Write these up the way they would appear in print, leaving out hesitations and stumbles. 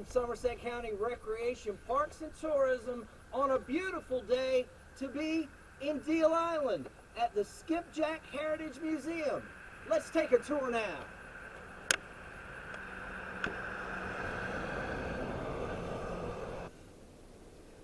from Somerset County Recreation, Parks and Tourism on a beautiful day to be in Deal Island at the Skipjack Heritage Museum. Let's take a tour now.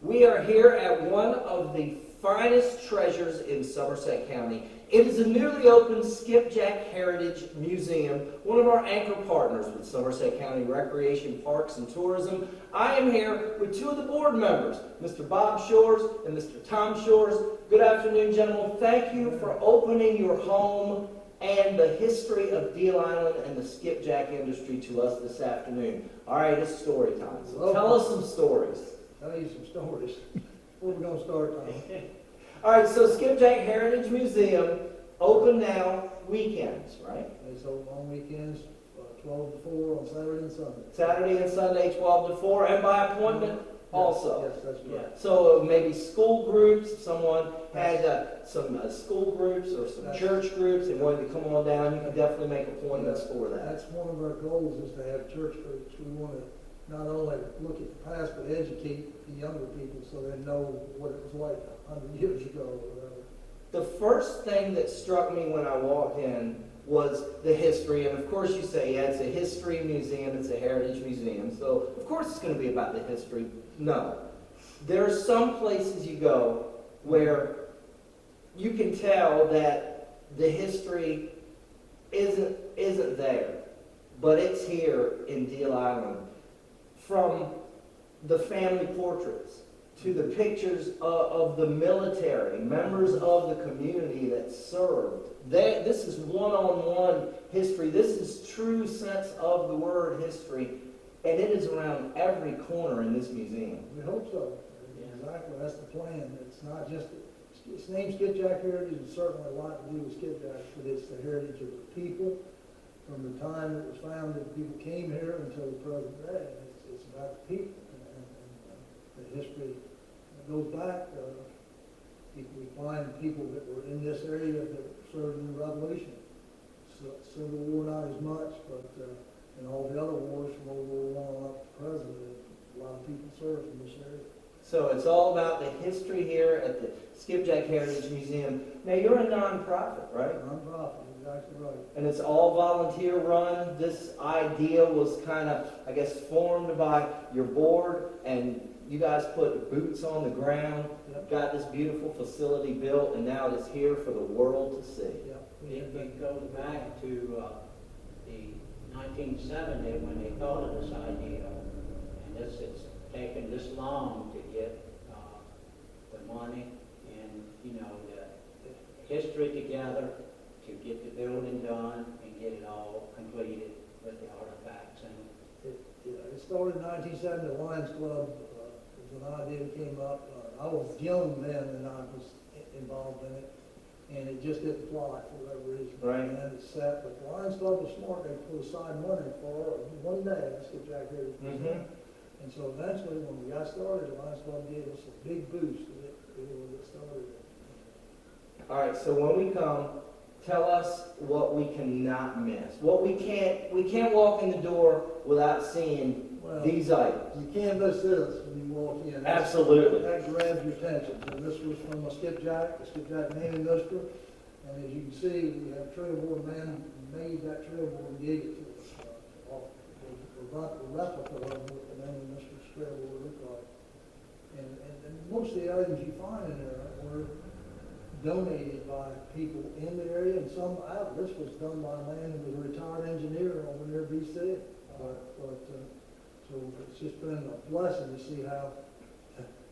We are here at one of the finest treasures in Somerset County. It is a newly opened Skipjack Heritage Museum, one of our anchor partners with Somerset County Recreation, Parks and Tourism. I am here with two of the board members, Mr. Bob Shores and Mr. Tom Shores. Good afternoon, gentlemen. Thank you for opening your home and the history of Deal Island and the skipjack industry to us this afternoon. All right, it's story time. So tell us some stories. Tell you some stories. Where we gonna start, Tom? All right, so Skipjack Heritage Museum, open now, weekends, right? It's open on weekends, 12 to 4 on Saturday and Sunday. Saturday and Sunday, 12 to 4, and by appointment also. Yes, that's right. Yeah. So maybe school groups, if someone had some school groups or some church groups and wanted to come on down, you can definitely make appointments for that. That's one of our goals, is to have church groups. We want to not only look at the past, but educate the younger people so they know what it was like 100 years ago or whatever. The first thing that struck me when I walked in was the history, and of course you say, yeah, it's a history museum, it's a heritage museum, so of course it's going to be about the history. No. There are some places you go where you can tell that the history isn't there, but it's here in Deal Island. From the family portraits to the pictures of the military, members of the community that served. This is one-on-one history. This is true sense of the word history, and it is around every corner in this museum. We hope so. Exactly, that's the plan. It's not just, it's named Skipjack Heritage, it's certainly a lot to do with skipjacks, but it's the heritage of the people. From the time it was founded, people came here until the present day. It's about the people and the history that goes back. We find people that were in this area that served in the Revolution. Civil War not as much, but in all the other wars from World War I up to present, a lot of people served in this area. So it's all about the history here at the Skipjack Heritage Museum. Now you're a nonprofit, right? Nonprofit, exactly right. And it's all volunteer run. This idea was kind of, I guess, formed by your board, and you guys put boots on the ground, got this beautiful facility built, and now it is here for the world to see. It goes back to the 1970 when they thought of this idea, and it's taken this long to get the money and the history together to get the building done and get it all completed with the artifacts. And it started in 1970. The Lions Club was an idea that came up. I was young then, and I was involved in it, and it just didn't fly for whatever reason. Right. And it set, but the Lions Club was smart. They put aside money for one day. That's what Jack Heritage Museum. And so eventually, when we got started, the Lions Club gave us a big boost to get started. All right, so when we come, tell us what we cannot miss. What we can't walk in the door without seeing these items. You can't miss this when you walk in. Absolutely. That grabs your attention. And this was from a skipjack, the skipjack naming mister. And as you can see, we have trailboard. Man made that trailboard and gave it to us. A replica of what the naming mister's trailboard looked like. And most of the items you find in there were donated by people in the area, and some out. This was done by a man who was a retired engineer over near BC. So it's just been a blessing to see how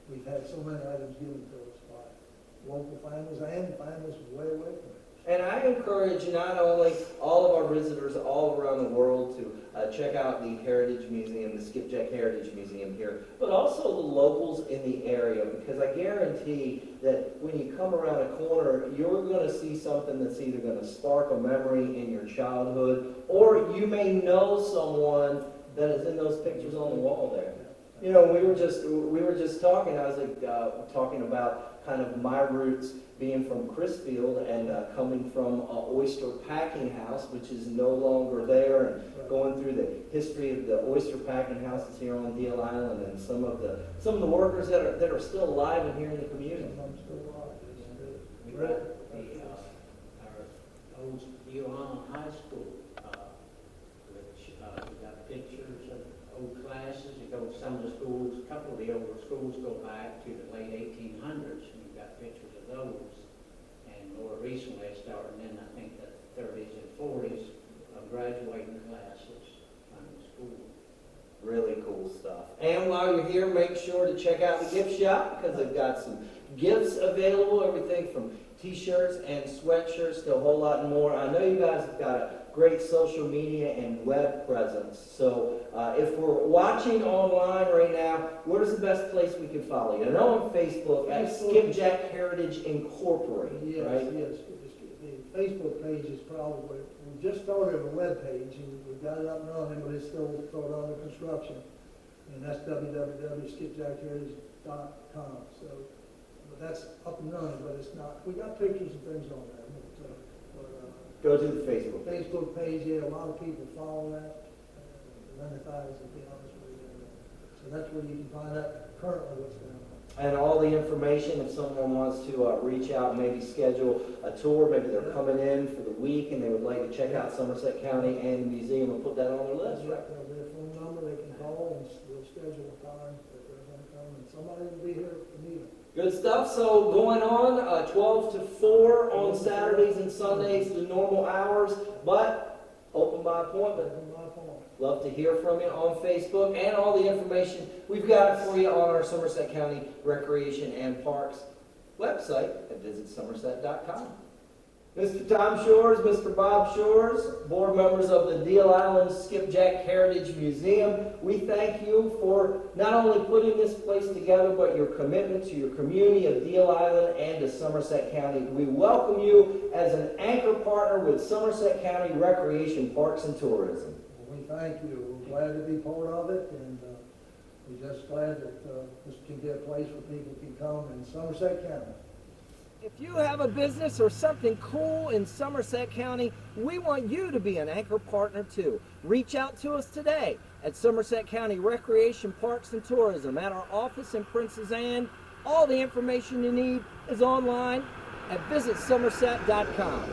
we've had so many items given to us by local families and families way away from it. And I encourage not only all of our visitors all around the world to check out the Heritage Museum, the Skipjack Heritage Museum here, but also the locals in the area, because I guarantee that when you come around a corner, you're going to see something that's either going to spark a memory in your childhood, or you may know someone that is in those pictures on the wall there. You know, we were just talking. I was like talking about kind of my roots being from Chrisfield and coming from Oyster Packing House, which is no longer there, and going through the history of the oyster packing houses here on Deal Island, and some of the workers that are still alive and here in the community. I'm still alive. We got our old Deal Island High School, which we got pictures of old classes. It goes, some of the schools, a couple of the older schools go back to the late 1800s, and we've got pictures of those. And more recently, starting in, I think, the 30s and 40s, of graduating classes from the school. Really cool stuff. And while you're here, make sure to check out the gift shop, because they've got some gifts available, everything from t-shirts and sweatshirts to a whole lot more. I know you guys have got a great social media and web presence. So if we're watching online right now, where's the best place we can follow you? I know on Facebook at Skipjack Heritage Incorporated, Yes, right? yes. The Facebook page is probably, we just started a web page, and we've got it up and running, but it's still sort of under construction. And that's www.skipjackheritage.com. So, but that's up and running, but it's not, we got pictures and things on there. Go to the Facebook page. Facebook page, yeah, a lot of people follow that. 100,000, to be honest with you. So that's where you can find out currently what's going on. And all the information, if someone wants to reach out, maybe schedule a tour, maybe they're coming in for the week and they would like to check out Somerset County and the museum and put that on their list, right? There'll be a phone number they can call, and we'll schedule a time that they're going to come, and somebody will be here to meet them. Good stuff. So going on 12 to 4 on Saturdays and Sundays, the normal hours, but open by appointment. Love to hear from you on Facebook, and all the information we've got for you on our Somerset County Recreation and Parks website at visitsomerset.com. Mr. Tom Shores, Mr. Bob Shores, board members of the Deal Island Skipjack Heritage Museum, we thank you for not only putting this place together, but your commitment to your community of Deal Island and to Somerset County. We welcome you as an anchor partner with Somerset County Recreation, Parks, and Tourism. We thank you. We're glad to be part of it, and we're just glad that this can be a place where people can come in Somerset County. If you have a business or something cool in Somerset County, we want you to be an anchor partner too. Reach out to us today at Somerset County Recreation, Parks, and Tourism at our office in Princess Anne. All the information you need is online at visitsomerset.com.